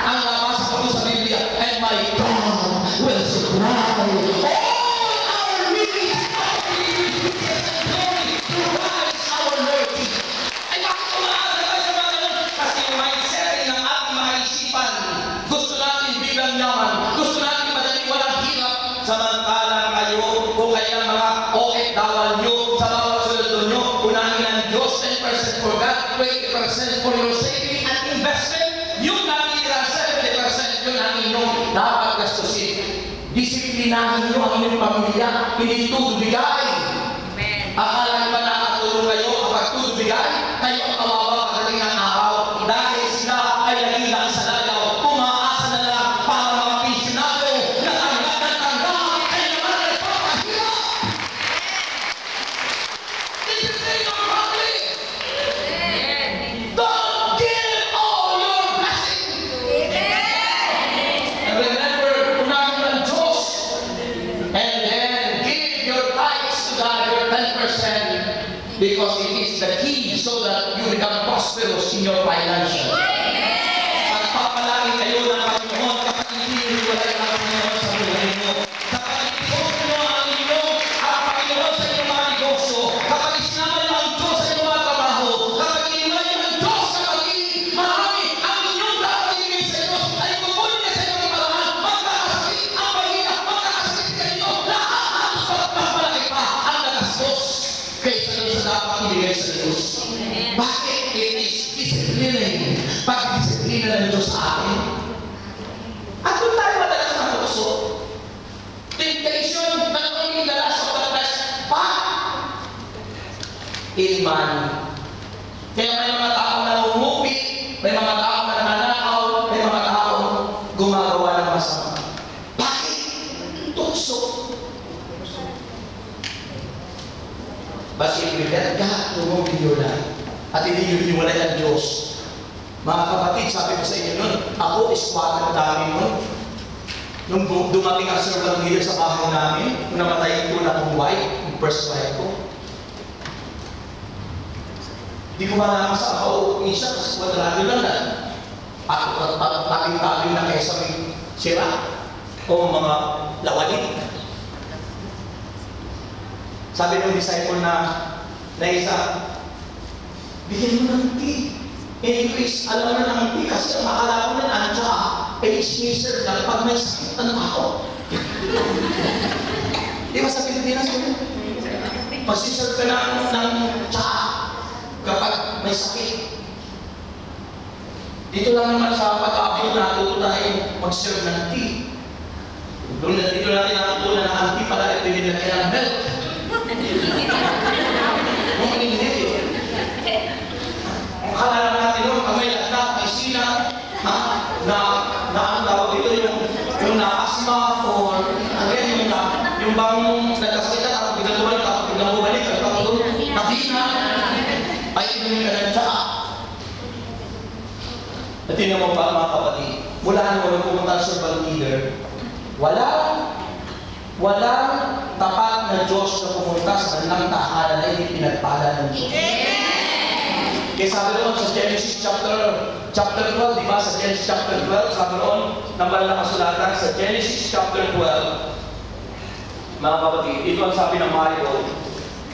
Ang nabasa ko sa Biblia, and my God will supply all our needs. To rise our mercy. Ay bakit umaasa tayo sa mga ganun? Kasi yung mindset ng ating mga isipan, gusto natin biglang yaman, gusto natin madali walang hirap, samantalang kayo, kung kaya mga OFW nyo, sa bawat sweldo nyo, unahin ang Diyos, 10% for God, 20% for your saving and investment, yung natitira 70% yun ang inyong dapat gastusin. Disiplinahin nyo ang inyong pamilya, hindi ito bigay. Akala nyo ba nakatulong kayo kapag tutubigay? Kayo ang kawawa pagdating ng araw dahil sila ay naging sa lagaw. Umaasa na lang para mga pensionado na tanggap ay naman nagpapahirap. This is the your family. Don't give all your blessings. And remember, unahin ang Diyos. And then give your tithes to God, your 10%, because it is the key so that you become prosperous in your financial. At papalagi kayo ng Panginoon kapag hindi wala ang Panginoon sa buhay mo. Kapag itinutulong nyo ang inyong Panginoon sa inyong mga negosyo, kapag isinama nyo ang Diyos sa inyong mga trabaho, kapag inuman nyo ang Diyos sa pag-ibig, marami ang inyong dapat ibigay sa Diyos ay kukunin niya sa inyong paraan, magkakasakit ang mahirap, magkakasakit kayo, lahat mas malaki pa ang nagastos kaysa doon sa dapat ibigay sa Diyos. Bakit? It is disciplining. Pag-disiplina ng Diyos sa atin. At kung tayo madalas ng puso, temptation na naging dalas sa pagkas, in money. Kaya may mga tao na umuwi, may mga tao na nanakaw, may mga tao gumagawa ng masama. Bakit? Tukso. But if you let God to move in your life, at hindi yung hiwalay ang Diyos. Mga kapatid, sabi ko sa inyo nun, ako squatter dami nun. Nung dumating ang servant leader sa bahay namin, nung namatay ko na kong wife, yung first wife ko, di ko malaman sa kauupuin siya kasi kwadrado lang na tabing-tabing na kaysa may sira o mga lawalin. Sabi ng disciple na isa, bigyan mo ng tea. Anyways, alam mo ng tea kasi ang makala ko na nandiya, pacemaker lang pag may sakit ng tao. Di ba sa Pilipinas ko yun? Pasiserve ka ng tsaa kapag may sakit. Dito lang naman sa pag-aabot natuto tayo mag-serve ng tea. Dito natin natutunan ng ang tea pala ito yung nilagyan ng milk. Ang init eh. Ang kalala natin nun, may lagda, may sina, na ang tawag dito yung na-asma or yung bang nagkasakita, tapos bigla tumalit, tapos pag namumalik, ang tatlo, nakina, ay inumin ka ng tsaa. At tingnan mo pa mga kapatid, mula nung pumunta sa urban leader, walang tapat na Diyos na pumunta sa kanilang tahanan na hindi pinagpala ng Diyos. Kaya sabi doon sa Genesis chapter 12, di ba? Sa Genesis chapter 12, sabi doon, ng banal na kasulatan, sa Genesis chapter 12, mga kapatid, ito ang sabi ng Bible,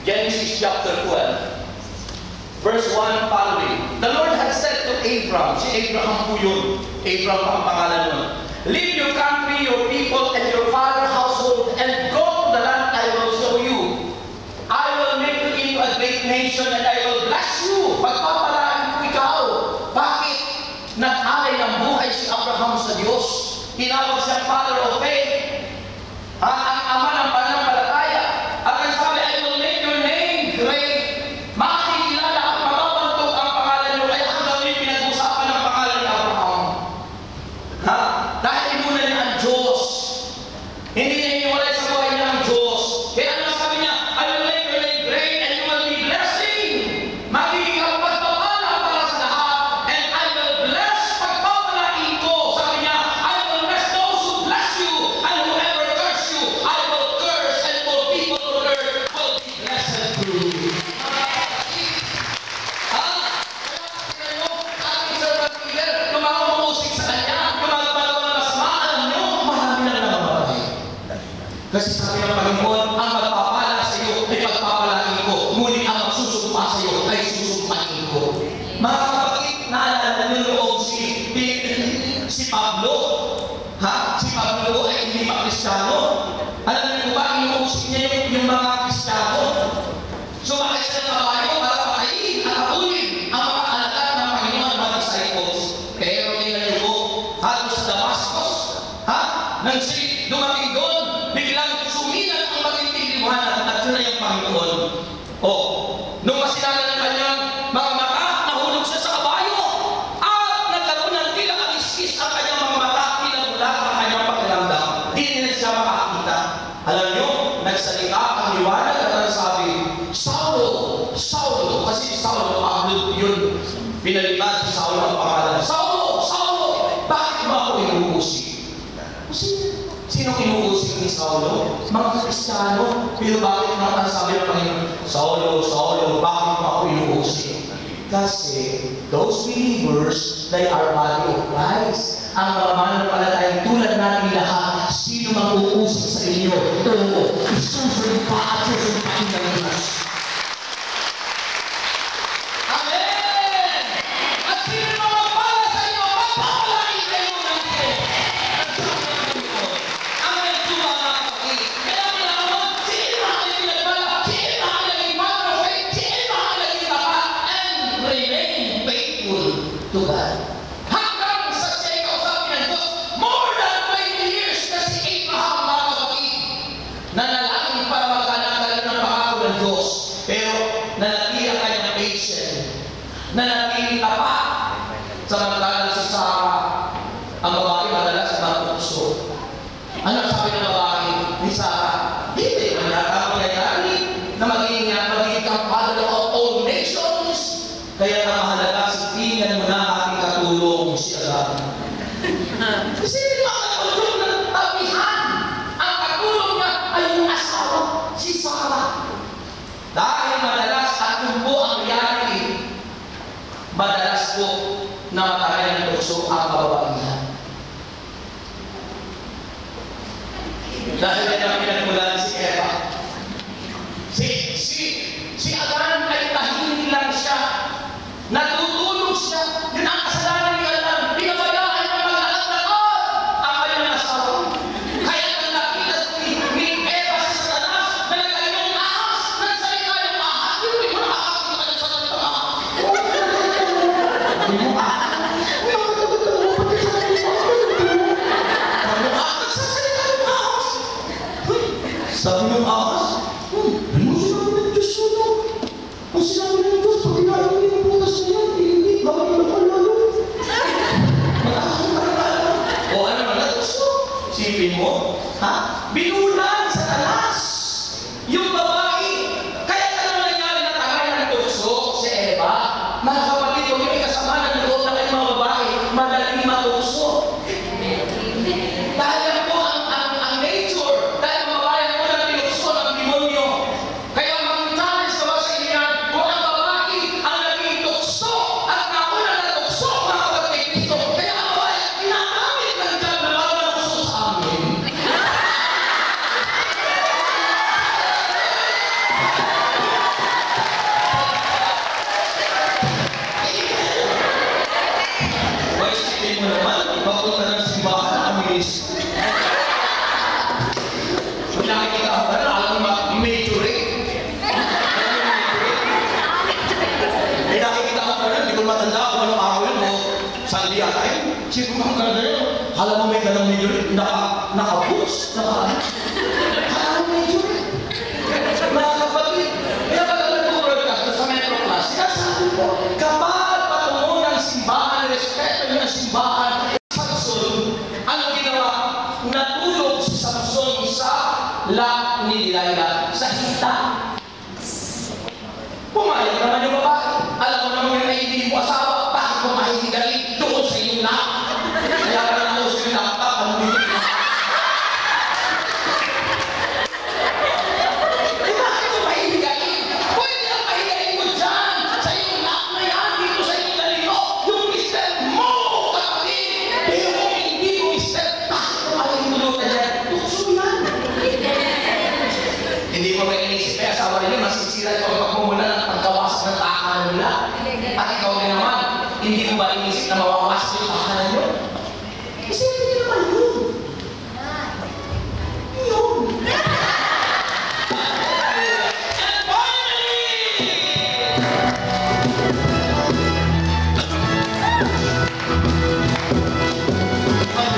Genesis chapter 12, verse 1 following. The Lord had said to Abraham, si Abraham po yun, Abraham ang pangalan nun, leave your country, your people, and your father's household, and go to the land I will show you. I will make you into a great nation, and I will bless you. Pagpapalaan ko ikaw. Bakit? Nag-alay ng buhay si Abraham sa Diyos. Tinawag siya Father of Faith. Ang ama ng pananampalataya. At ang sabi, I will make your name great. Makikilala at mapapantog ang pangalan nyo. Kaya hanggang ngayon pinag-usapan ang pangalan ni Abraham. Dahil inuna niya ang Diyos. Hindi niya iniwalay sa buhay niya ang Diyos. Kaya ano sabi niya, I will make your name great and you will be blessing. Magiging ang pagpapala para sa lahat. And I will bless pagpapalain ko. Sabi niya, I will bless those who bless you. And whoever curse you, I will curse. And all people on earth will be blessed through you. Kasi sabi ng Panginoon, ang magpapala sa iyo ay pagpapalain ko. Ngunit ang magsusumpa sa iyo ay susumpain ko. Mga kapatid, naalala niyo noong si Pablo. Si Pablo ay hindi pa Kristiyano. Alam niyo ba, inuusik niya yung mga Kristiyano. Sumakay siya ng kabayo para patayin at abulin ang mga alagad ng Panginoon at mga disciples. Pero tingnan niyo po, halos sa Damascus, nang si dumating doon, biglang sumilat ang magiging liwanag at yun ay ang Panginoon. Nung masinalan ng kanyang mga mata, nahulog siya sa kabayo at nagkaroon ng tila kaliskis ang kanyang mga mata, tila mula ang kanyang pakiramdam. Di nila siya makakita. Alam niyo, nagsalita ang liwanag at ang sabi, Saulo, Saulo, kasi Saulo, Pablo yun, pinalitan si Saulo ang pangalan. Saulo, Saulo, bakit ba ako inuusik? Sino inuusik ni Saulo? Mga Kristiyano. Pero bakit naman sabi ng Panginoon, Saulo, Saulo, bakit mo ako inuusik? Kasi those believers, they are body of Christ. Ang mga mananampalatayang tulad natin lahat, sino mang uusik sa inyo? Isusumpa at susumpain ng Diyos. Amen! At sino mang magpala sa inyo, magpapalain kayo ng Diyos. Hanggang sa siya ikausapin ng Diyos, more than 20 years na si Abraham, mga kapatid, nanalangin para magkanakalan ng pangako ng Diyos. Pero nanatili ang kanyang patient, nanatili tapat. Samantalang si Sarah, ang babae madalas na puso. Ano sabi ng babae ni Sarah? Hindi man yata mangyayari na magiging kang father of all nations. Kaya ang mahalaga, sitingan mo na aking katulong si Abraham. Kasi makakatulong ng tabihan. Ang katulong niya ay yung asawa, si Sarah. Dahil madalas at yun po ang reality, madalas po na matangay ng tukso ang kababaihan. Dahil yan ang pinagmulan si Eva. Si Adan ay tahimik lang siya. Natutulog siya. Yun ang kasalanan ni Adan. Pinabayaan niya mag-alagdaon ang kanyang asawa. Kaya nang nakita ni Eva si Satanas na nagkayong ahas, nagsalita yung ahas. Hindi ko nakakakita ng salita ng ahas. Hindi mo ahas. Nagsasalita yung ahas. Sabi ng ahas, ano sinabi ng Diyos yun? Ang sinabi ng Diyos, pag inayin mo yung butas na yan, hindi, bakit yung nakalalo? O ano na gusto? Sipin mo, binulan sa talas. Yung babae, Sino ang gano'n? Alam mo may ganang medyo naka-boost, alam mo medyo mga kapatid. Kaya pag nag-broadcast sa Metro Class, sinasabi ko, kapag patungo ng simbahan, respeto niyo ng simbahan, Samson, ano ginawa? Natulog si Samson sa lap ni Delilah, sa hita. Pumayag naman yung babae. Alam mo naman yung hindi mo asawa, bakit pumahihigaling doon sa iyong lap? Kaya ka lang ako sa iyong laptop, ano dito? Eh bakit pumahihigaling? Pwede lang pahigaling mo dyan, sa iyong lap na yan, dito sa iyong galito, yung mister mo, kapatid! Pero kung hindi mo mister, bakit pumahihintulutan dyan? Tukso yan! Hindi mo ba inisip kaya asawa rin yun, masisira ito ang pagmumula ng pagkawasak ng tahanan nila. At ikaw din naman, hindi mo ba inisip na mawawasak yung tahanan nyo? Isipin niyo naman yun. Yun. And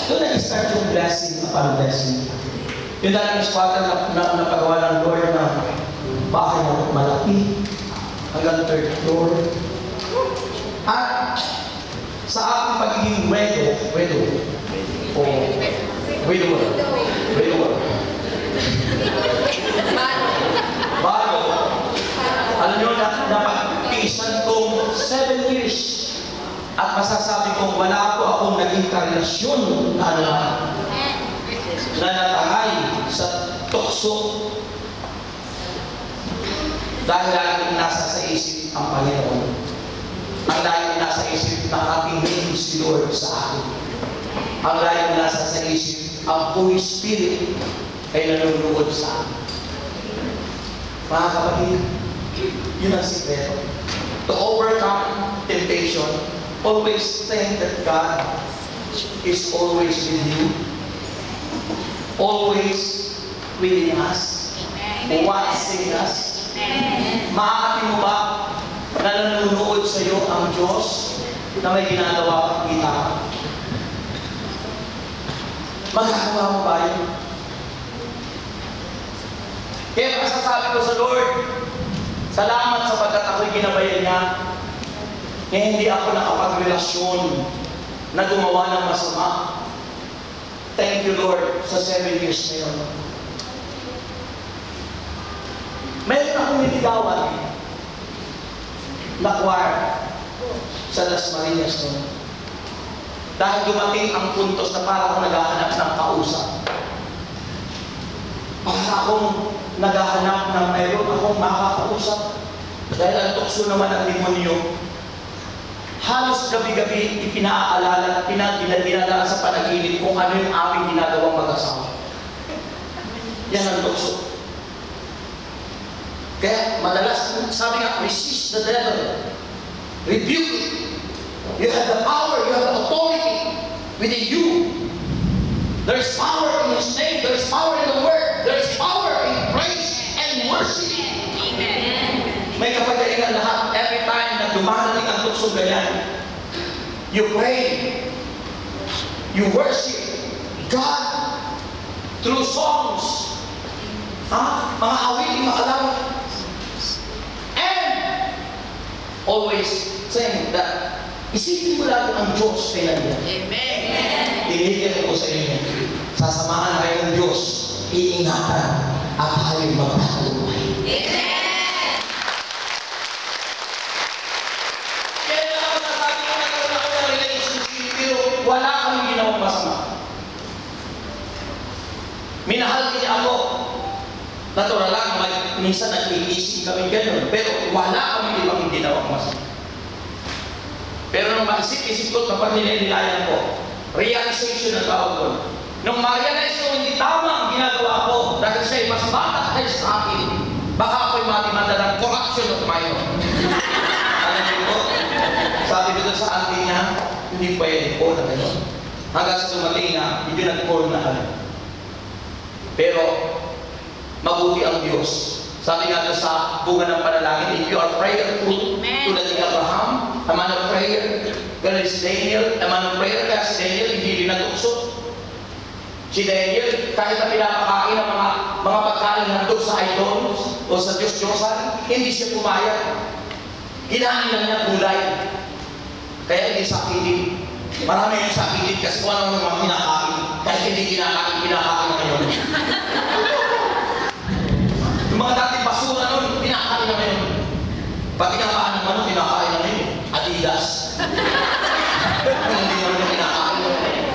doon nag-start yung blessing upon blessing. Yung dating squatter na napagawa ng Lord na bahay na malaki hanggang third floor. At sa aking pagiging widower, bago, alam nyo na napag-iisan kong 7 years at masasabi kong wala po akong naging karelasyon na na natangay sa tukso dahil laging nasa sa isip ang Panginoon. Ang laging nasa isip ng ating Mayroon si Lord sa akin. Ang laging nasa sa isip ang Holy Spirit ay nanonood sa akin. Mga kapatid, yun ang sikreto. To overcome temptation, always think that God is always with you, always within us, watching us. Maakati mo ba na nanonood sa iyo ang Diyos na may ginagawa kang kita? Magagawa mo ba yun? Kaya masasabi ko sa Lord, salamat sapagkat ako'y ginabayan niya. Kaya hindi ako nakapagrelasyon na gumawa ng masama. Thank you, Lord, sa 7 years na yun. Mayroon akong niligawan na choir sa Las Marinas noon. Dahil dumating ang puntos na para akong naghahanap ng kausap. Para akong naghahanap ng mayroon akong makakausap. Dahil ang tukso naman ang demonyo. Halos gabi-gabi ipinaalala, dinadaan sa panaginip kung ano yung aming ginagawang mag-asawa. Yan ang tukso. Kaya madalas, sabi nga, resist the devil. Rebuke it. You have the power, you have the authority within you. There is power in His name, there is power in the Word, there is power in praise and worship. Amen. May kapagalingan lahat. Every time na dumarating ang tuksong ganyan, you pray, you worship God through songs, mga awiting makalaw, and always saying that isipin mo lagi ang Diyos ay nandiyan. Amen. Tinigyan ko sa inyo, sasamahan kayo ng Diyos, iingatan at tayo'y magtatalumay. Amen. Wala kaming ginawang masama. Minahal niya ako. Natural lang, minsan nag-iisip kami gano'n. Pero wala kaming ibang ginawang masama. Pero nung maisip-isip ko kapag nilalayan ko, realization ang tawag ko. Nung ma-realize ko hindi tama ang ginagawa ko dahil siya'y mas bata tayo sa akin, baka ako'y matimanda ng corruption of my own. Alam niyo po, sabi ko doon sa auntie niya, hindi pwede po na gano'n. Hanggang sa dumating na, hindi nag-call na kami. Pero, mabuti ang Diyos. Sabi nga doon sa bunga ng panalangin, if you are prayerful, tulad ni Abraham, a man of prayer, gano'n si Daniel, a man of prayer, kaya si Daniel hindi rin natukso. Si Daniel, kahit na pinapakain ng mga pagkain handog sa idol o sa Diyos-Diyosan, hindi siya pumayag. Kinain lang niya gulay. Kaya hindi sakitin. Marami yung sakitin kasi kung ano mga kinakain. Kahit hindi kinakain na ngayon. Yung mga dati basura nun, kinakain na ngayon. Pati nga paan ng ano, kinakain na ngayon. Adidas. Hindi naman yung kinakain na ngayon.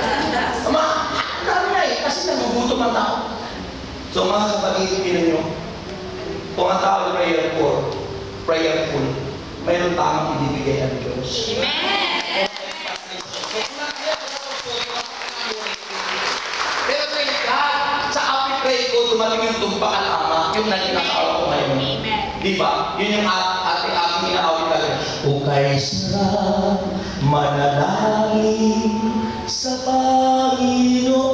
Dami na eh, kasi nagugutom ang tao. So mga kapatid, nyo, kung ang tao prayerful, mayroon tamang ibibigay ang Diyos. Amen. Pero thank God, sa api-pray ko, dumating yung tumpaan ama, yung naging asawa ko ngayon. Diba? Yun yung ating inaawit talaga. O kay sarap manalangin sa Panginoon.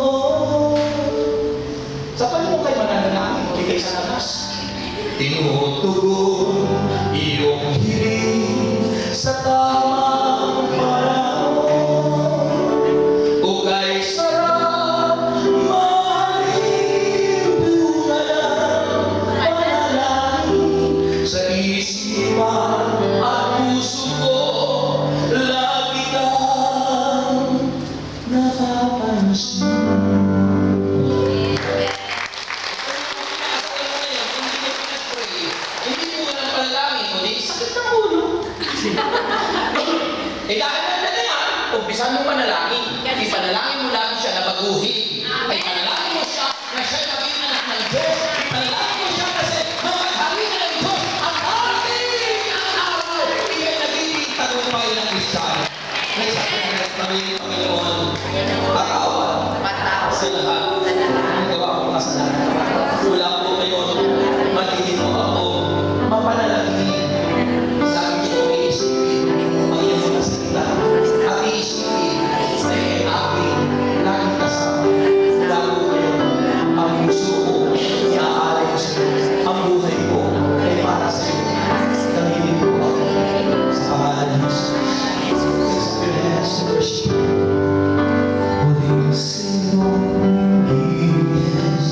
Sa Panginoon kayo mananalangin, o ikay sa labas. Tinutugon iyong hiling sa tamang panahon. O kay sarap mahalin bunga ng panalangin sa isipan at puso ko, lagi kang napapansin. Eh dahil na yan, umpisan mo manalangin. Ipanalangin mo lang siya na baguhin. Ay panalangin mo siya na siya naging anak ng Diyos. Ipanalangin mo siya kasi mamaghalin na ng Diyos ang ating araw. Iya'y nagiging tagumpay ng Kristiyan. Nagsabi ng nagsabi ng Panginoon, patawan sa lahat. Nagawa ko kasalanan. Wala po kayo, magiging mo ako, mapanalangin. Sabi ko, iisipin ang iyong mga salita. At iisipin na aking laging kasama. Lalo ngayon, ang puso ko, iaalay ko sa iyo. Ang buhay ko ay para sa iyo. Kamilin ko ako sa pangalan ng Jesus. Lift your hands to worship. Huling sinong yes.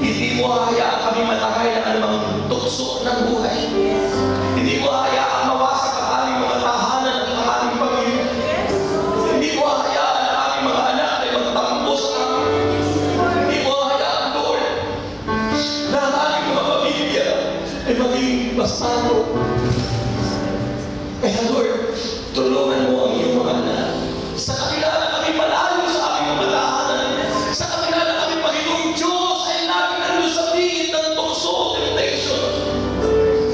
Hindi mo hahayaan kami matangay ng anumang tukso ng buhay. Hindi mo hahayaan mawasak ang aming mga tahanan at ang aming pamilya. Hindi mo hahayaan ang aming mga anak ay magtampo sa amin. Hindi mo hahayaan, Lord, na ang aming mga pamilya ay maging bastado. Kaya Lord, tulungan mo ang iyong mga anak. Sa kabila na kami malayo sa aming mga tahanan, sa kabila na kami, Panginoong Diyos, ay namin nandun sa tingin ng tukso, temptation.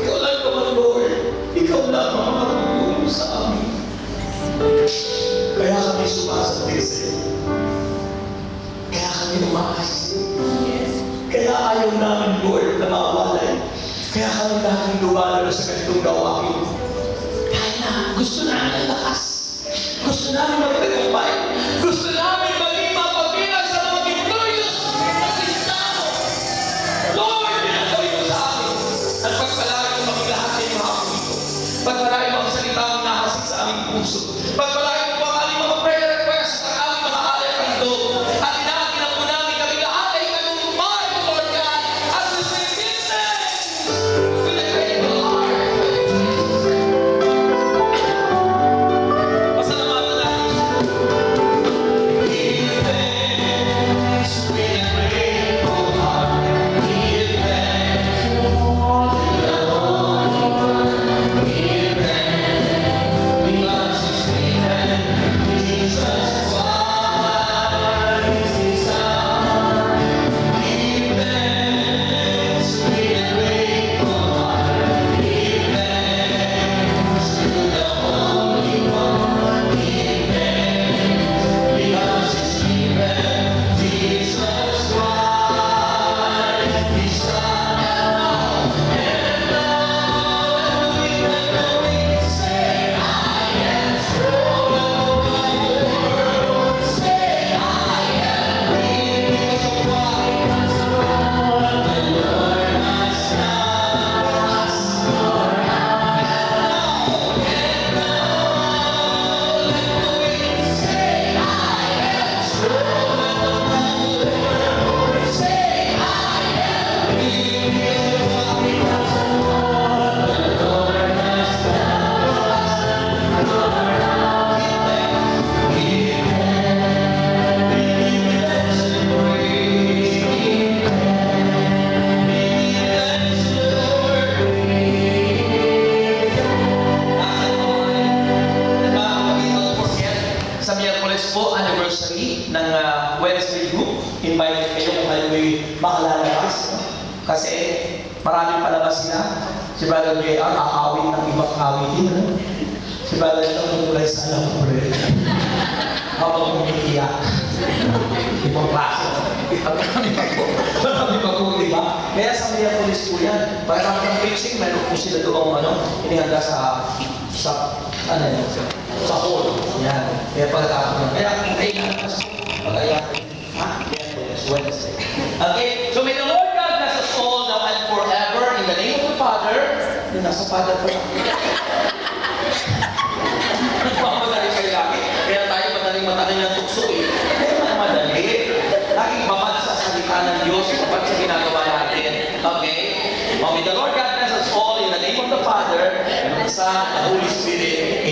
Ikaw lang naman, Lord. Ikaw lang ang makakatulong sa amin. Kaya kami sumasabit sa iyo. Kaya kami umakas. Kaya ayaw namin, Lord, na mawalay. Kaya kami laging lumalalo sa ganitong gawain. Dahil na gusto namin ang lakas. Gusto namin magtagumpay. Gusto namin maging mapabilang sa mga victorious na Kristiyano. Lord, pinagawin mo sa amin. At pagpalain mo kami lahat ng mga ito. Pagpalain mo ang salita ang nakasik sa aming puso. Pagpalain mo ang aming mga prayer requests at ang aming mga alay ng loob. At inakinan po namin kami lahat ay tagumpay, Lord God. At sa sinitin, with a grateful heart. Pasalamatan natin. Give thanks with a grateful heart. Give thanks to the Lord. Give thanks because He's given Jesus Christ His Son. Give thanks with a grateful heart. Give thanks to the Holy One. Give thanks because He's given Jesus Christ His Son. And now we can say, I am strong. Say, I am weak because of what the Lord has done. And now let the weak say, I am strong. Say, I am weak because of what the Lord has done. Give thanks and praise. Give thanks, Lord. Don't forget, sa Miyerkules po, anniversary ng Wednesday group. Invite kayo kung kayo ay makalalabas. No? Kasi maraming palabas sila. Si Brother JR, aawin ng ibang awitin. No? Si Brother John, magulay sa alam ko rin. Habang umiiyak. Ibang klase. Marami pa po, di ba? Kaya sa Miyerkules po yan. Pagkatapos ng preaching, meron po sila doong inihanda sa hall. Yan. Kaya pagkatapos yan. Kaya kung kayo nalakas po, pag-ayan. Miyerkules, Wednesday. Okay, so may the Lord God bless us all now and forever in the name of the Father. Yung nasa Father po lang. Nagpapadali kayo lagi. Kaya tayo madaling ng tukso eh. Kaya madali. Laging babad sa salita ng Diyos, babad sa ginagawa natin. Okay? May the Lord God bless us all in the name of the Father, and of the Son, and the Holy Spirit.